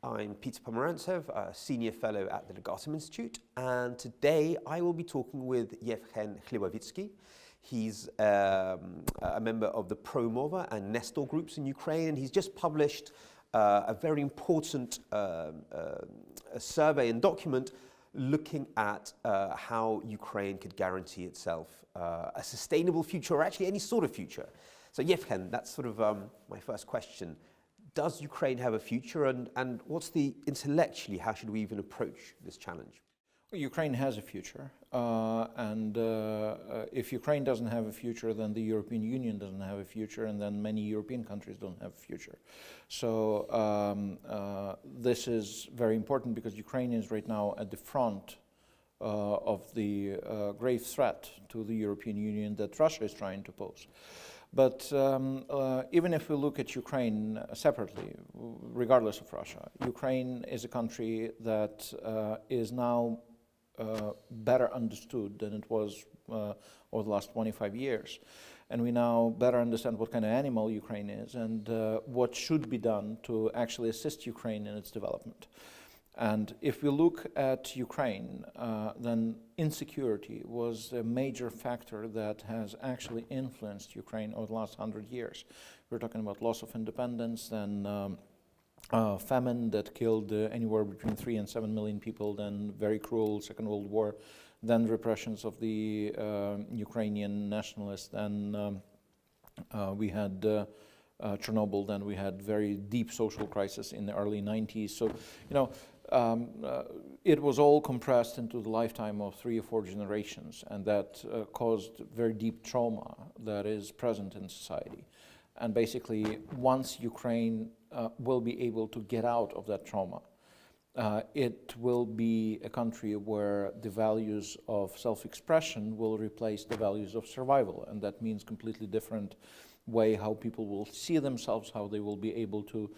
I'm Peter Pomerantsev, a Senior Fellow at the Legatum Institute, and today I will be talking with Yevhen Hlibovytsky. He's a member of the pro.mova and Nestor groups in Ukraine, and he's just published a very important survey and document looking at how Ukraine could guarantee itself a sustainable future, or actually any sort of future. So Yevhen, that's sort of my first question. Does Ukraine have a future, and what's intellectually, how should we even approach this challenge? Well, Ukraine has a future, and if Ukraine doesn't have a future, then the European Union doesn't have a future, and then many European countries don't have a future. So this is very important because Ukraine is right now at the front of the grave threat to the European Union that Russia is trying to pose. But even if we look at Ukraine separately, regardless of Russia, Ukraine is a country that is now better understood than it was over the last 25 years. And we now better understand what kind of animal Ukraine is and what should be done to actually assist Ukraine in its development. And if we look at Ukraine, then insecurity was a major factor that has actually influenced Ukraine over the last 100 years. We're talking about loss of independence, then famine that killed anywhere between 3 and 7 million people, then very cruel Second World War, then repressions of the Ukrainian nationalists, then we had Chernobyl, then we had very deep social crisis in the early 90s. So, it was all compressed into the lifetime of 3 or 4 generations, and that caused very deep trauma that is present in society. And basically, once Ukraine will be able to get out of that trauma, it will be a country where the values of self-expression will replace the values of survival, and that means completely different way how people will see themselves, how they will be able to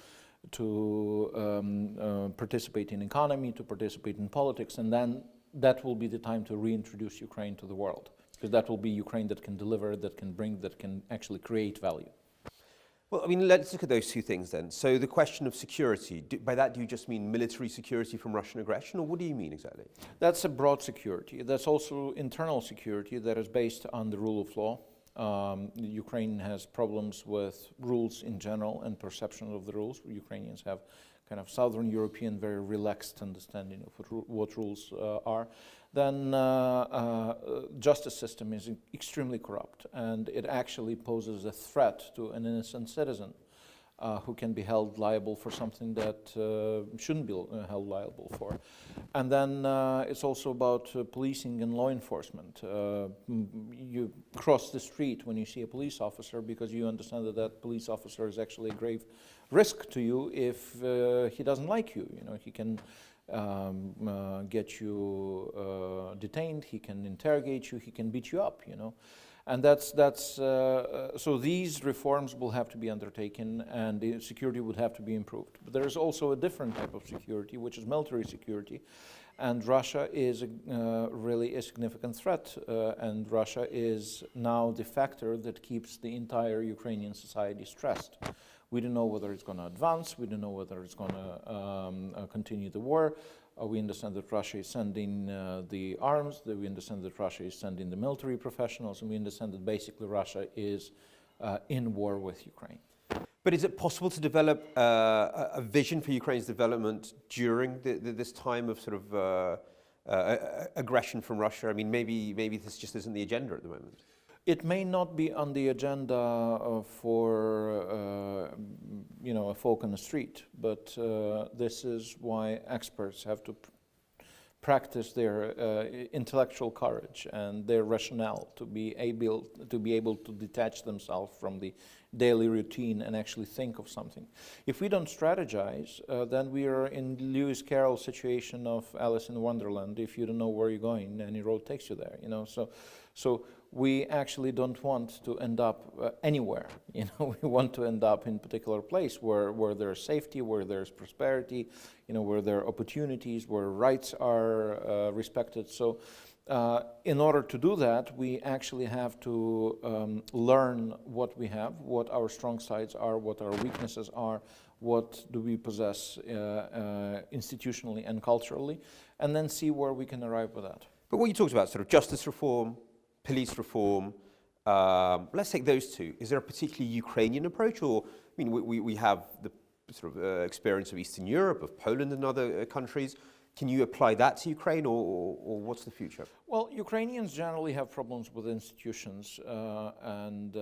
participate in economy, to participate in politics, and then that will be the time to reintroduce Ukraine to the world, because that will be Ukraine that can deliver, that can bring, that can actually create value. Well, I mean, let's look at those two things then. So the question of security, by that do you just mean military security from Russian aggression, or what do you mean exactly? That's a broad security. That's also internal security that is based on the rule of law. Ukraine has problems with rules in general and perception of the rules. Ukrainians have kind of Southern European, very relaxed understanding of what rules are. Then justice system is extremely corrupt, and it actually poses a threat to an innocent citizen who can be held liable for something that shouldn't be held liable for. And then it's also about policing and law enforcement. You cross the street when you see a police officer because you understand that that police officer is actually a grave risk to you if he doesn't like you. He can get you detained, he can interrogate you, he can beat you up, And so these reforms will have to be undertaken, and the security would have to be improved. But there is also a different type of security, which is military security. And Russia is really a significant threat, and Russia is now the factor that keeps the entire Ukrainian society stressed. We don't know whether it's going to advance, we don't know whether it's going to continue the war. We understand that Russia is sending the arms, that we understand that Russia is sending the military professionals, and we understand that basically Russia is in war with Ukraine. But is it possible to develop a vision for Ukraine's development during this time of sort of aggression from Russia? I mean, maybe this just isn't the agenda at the moment. It may not be on the agenda for a folk on the street, but this is why experts have to practice their intellectual courage and their rationale to be able to detach themselves from the daily routine and actually think of something. If we don't strategize, then we are in Lewis Carroll's situation of Alice in Wonderland. If you don't know where you're going, any road takes you there. So we actually don't want to end up anywhere. We want to end up in a particular place where there's safety, where there's prosperity, where there are opportunities, where rights are respected. So In order to do that, we actually have to learn what we have, what our strong sides are, what our weaknesses are, what do we possess institutionally and culturally, and then see where we can arrive with that. But what you talked about, sort of justice reform, police reform, let's take those two. Is there a particularly Ukrainian approach, or I mean, we have the sort of experience of Eastern Europe, of Poland and other countries. Can you apply that to Ukraine, or what's the future? Well, Ukrainians generally have problems with institutions, and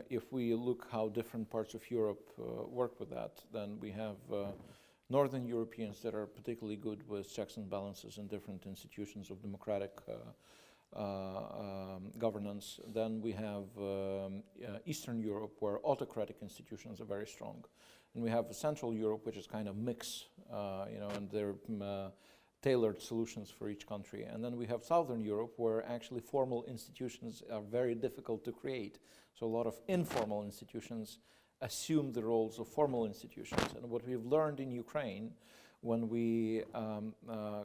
if we look how different parts of Europe work with that, then we have Northern Europeans that are particularly good with checks and balances in different institutions of democratic governance. Then we have Eastern Europe, where autocratic institutions are very strong. And we have Central Europe, which is kind of mix, and they're tailored solutions for each country. And then we have Southern Europe, where actually formal institutions are very difficult to create. So a lot of informal institutions assume the roles of formal institutions. And what we've learned in Ukraine, when we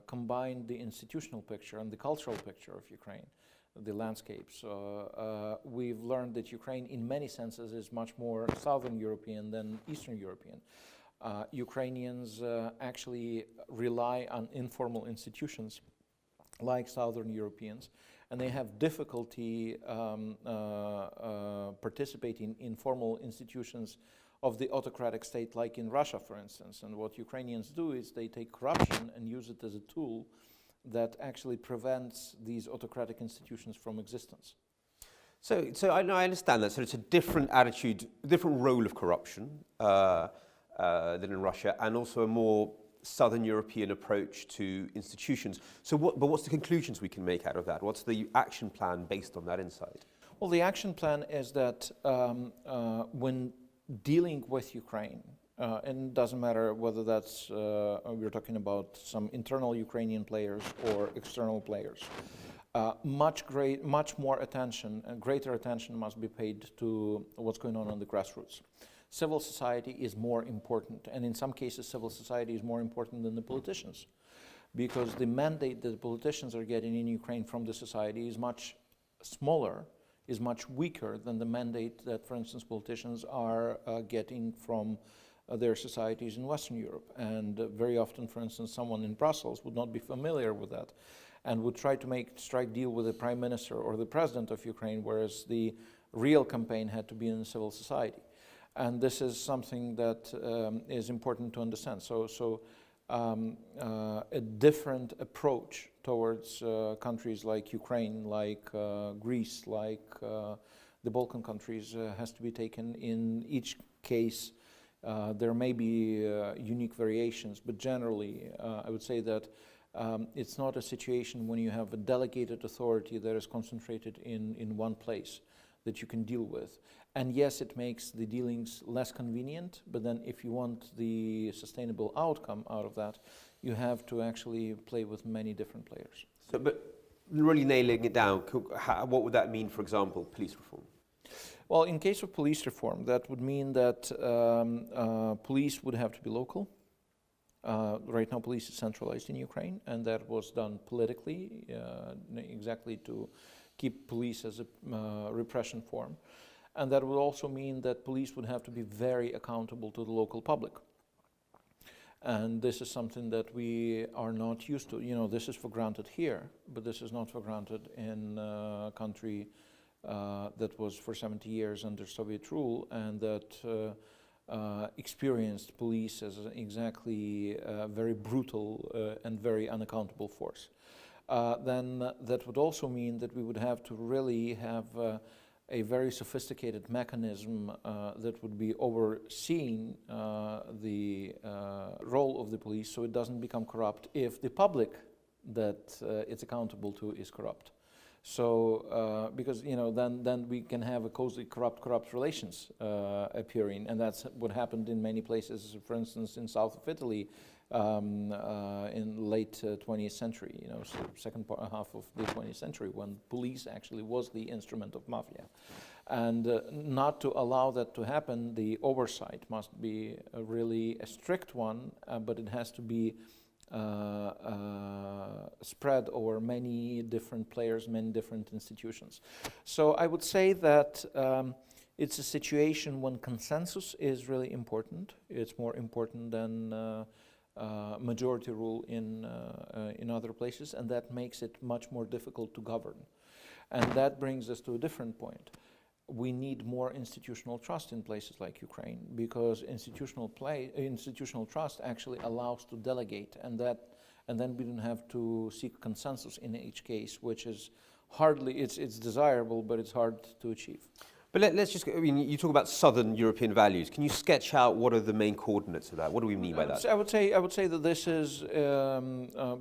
combine the institutional picture and the cultural picture of Ukraine, the landscapes, we've learned that Ukraine in many senses is much more Southern European than Eastern European. Ukrainians actually rely on informal institutions like Southern Europeans, and they have difficulty participating in formal institutions of the autocratic state, like in Russia, for instance. And what Ukrainians do is they take corruption and use it as a tool that actually prevents these autocratic institutions from existence. So I understand that. So it's a different attitude, different role of corruption than in Russia, and also a more Southern European approach to institutions. So what's the conclusions we can make out of that? What's the action plan based on that insight? Well, the action plan is that when dealing with Ukraine, and it doesn't matter whether that's we're talking about some internal Ukrainian players or external players, much more attention and greater attention must be paid to what's going on the grassroots. Civil society is more important, and in some cases civil society is more important than the politicians, because the mandate that the politicians are getting in Ukraine from the society is much smaller, is much weaker than the mandate that, for instance, politicians are getting from their societies in Western Europe. And very often, for instance, someone in Brussels would not be familiar with that and would try to strike deal with the prime minister or the president of Ukraine, whereas the real campaign had to be in civil society. And this is something that is important to understand. So a different approach towards countries like Ukraine, like Greece, like the Balkan countries has to be taken. In each case, there may be unique variations, but generally I would say that it's not a situation when you have a delegated authority that is concentrated in one place that you can deal with. And yes, it makes the dealings less convenient, but then if you want the sustainable outcome out of that, you have to actually play with many different players. So, but really nailing it down, what would that mean, for example, police reform? Well, in case of police reform, that would mean that police would have to be local. Right now, police is centralized in Ukraine, and that was done politically, exactly to keep police as a repression form. And that would also mean that police would have to be very accountable to the local public. And this is something that we are not used to. You know, this is for granted here, but this is not for granted in a country that was for 70 years under Soviet rule, and that experienced police as exactly very brutal and very unaccountable force. Then that would also mean that we would have to really have a very sophisticated mechanism that would be overseeing the role of the police, so it doesn't become corrupt if the public that it's accountable to is corrupt. So because then we can have a cozy corrupt relations appearing, and that's what happened in many places. For instance, in south of Italy in late 20th century, so second half of the 20th century, when police actually was the instrument of mafia. And not to allow that to happen, the oversight must be really a strict one, but it has to be spread over many different players, many different institutions. So I would say that it's a situation when consensus is really important. It's more important than majority rule in other places, and that makes it much more difficult to govern. And that brings us to a different point. We need more institutional trust in places like Ukraine, because institutional trust actually allows to delegate, and then we don't have to seek consensus in each case, which is hardly, it's desirable, but it's hard to achieve. But let's just, I mean, you talk about Southern European values. Can you sketch out what are the main coordinates of that? What do we mean by that? I would say that this is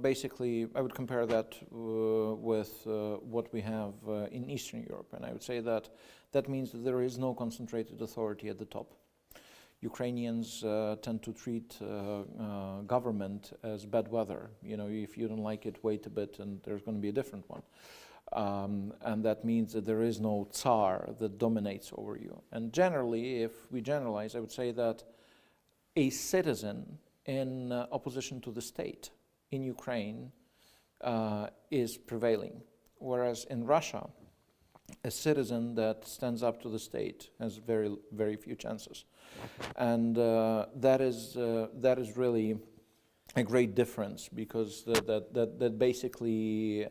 basically, I would compare that with what we have in Eastern Europe. And I would say that that means that there is no concentrated authority at the top. Ukrainians tend to treat government as bad weather. You know, if you don't like it, wait a bit and there's going to be a different one. And that means that there is no Tsar that dominates over you. And generally, if we generalize, I would say that a citizen in opposition to the state in Ukraine is prevailing, whereas in Russia, a citizen that stands up to the state has very, very few chances. And that is really a great difference, because that basically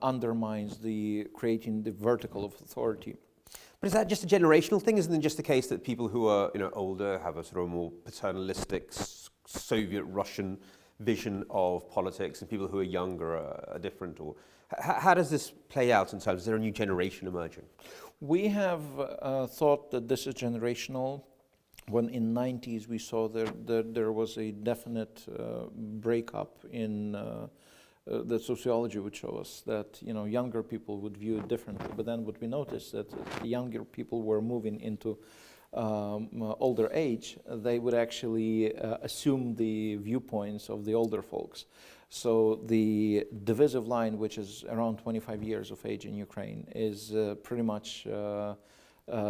undermines creating the vertical of authority. But is that just a generational thing? Isn't it just the case that people who are older have a sort of more paternalistic Soviet Russian vision of politics, and people who are younger are different? Or how does this play out in terms? Is there a new generation emerging? We have thought that this is generational. When in the 90s we saw there was a definite breakup in the sociology would show us that younger people would view it differently. But then what we noticed that the younger people were moving into older age, they would actually assume the viewpoints of the older folks. So the divisive line, which is around 25 years of age in Ukraine, is pretty much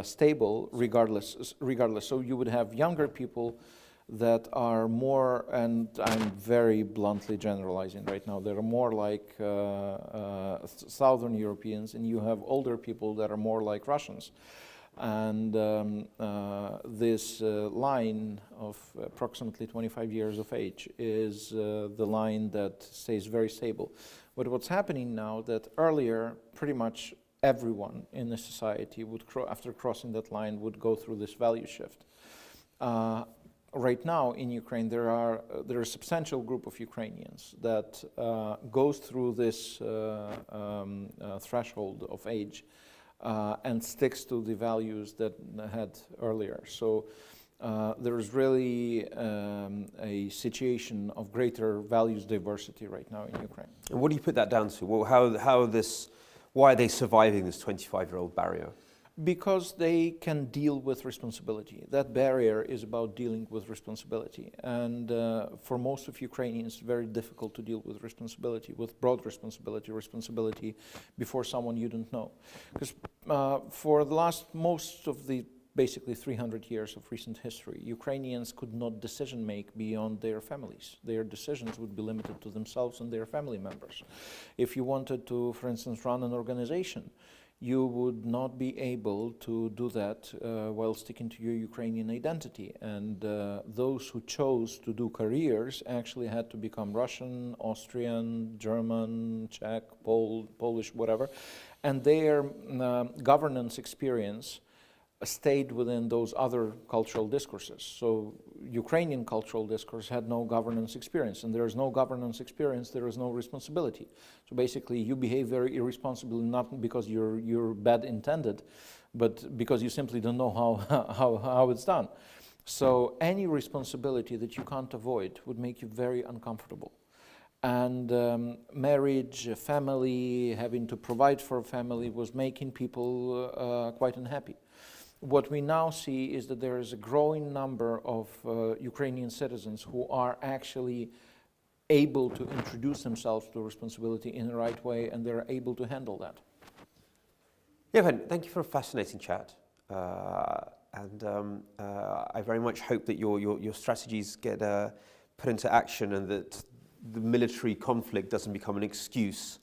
stable regardless. So you would have younger people that are more, and I'm very bluntly generalizing right now, they're more like Southern Europeans, and you have older people that are more like Russians. And this line of approximately 25 years of age is the line that stays very stable. But what's happening now, that earlier pretty much everyone in the society would, after crossing that line, would go through this value shift. Right now in Ukraine, there are a substantial group of Ukrainians that goes through this threshold of age and sticks to the values that had earlier. So there is really a situation of greater values diversity right now in Ukraine. And what do you put that down to? Well, why are they surviving this 25-year-old barrier? Because they can deal with responsibility. That barrier is about dealing with responsibility. And for most of Ukrainians, it's very difficult to deal with responsibility, with broad responsibility before someone you don't know. Because for the most of the basically 300 years of recent history, Ukrainians could not decision make beyond their families. Their decisions would be limited to themselves and their family members. If you wanted to, for instance, run an organization, you would not be able to do that while sticking to your Ukrainian identity. And those who chose to do careers actually had to become Russian, Austrian, German, Czech, Polish, whatever. And their governance experience stayed within those other cultural discourses. So Ukrainian cultural discourse had no governance experience, and there is no governance experience, there is no responsibility. So basically you behave very irresponsibly, not because you're bad intended, but because you simply don't know how it's done. So any responsibility that you can't avoid would make you very uncomfortable. And marriage, family, having to provide for a family was making people quite unhappy. What we now see is that there is a growing number of Ukrainian citizens who are actually able to introduce themselves to responsibility in the right way, and they're able to handle that. Yevhen, thank you for a fascinating chat. I very much hope that your strategies get put into action, and that the military conflict doesn't become an excuse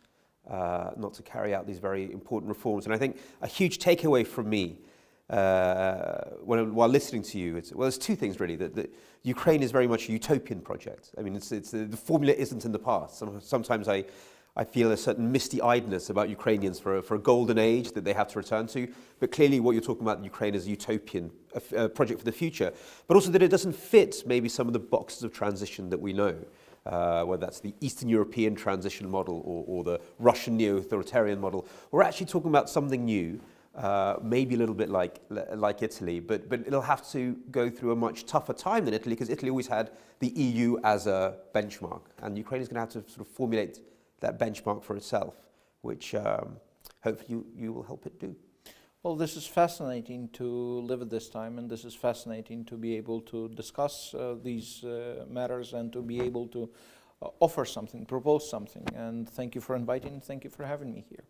not to carry out these very important reforms. And I think a huge takeaway from me while listening to you, there's two things really. That Ukraine is very much a utopian project. I mean, the formula isn't in the past. Sometimes I feel a certain misty-eyedness about Ukrainians for a golden age that they have to return to. But clearly what you're talking about Ukraine is a utopian project for the future. But also that it doesn't fit maybe some of the boxes of transition that we know, whether that's the Eastern European transition model or the Russian neo-authoritarian model. We're actually talking about something new, maybe a little bit like Italy, but it'll have to go through a much tougher time than Italy, because Italy always had the EU as a benchmark. And Ukraine is going to have to sort of formulate that benchmark for itself, which hopefully you will help it do. Well, this is fascinating to live at this time, and this is fascinating to be able to discuss these matters and to be able to offer something, propose something. And thank you for inviting, thank you for having me here.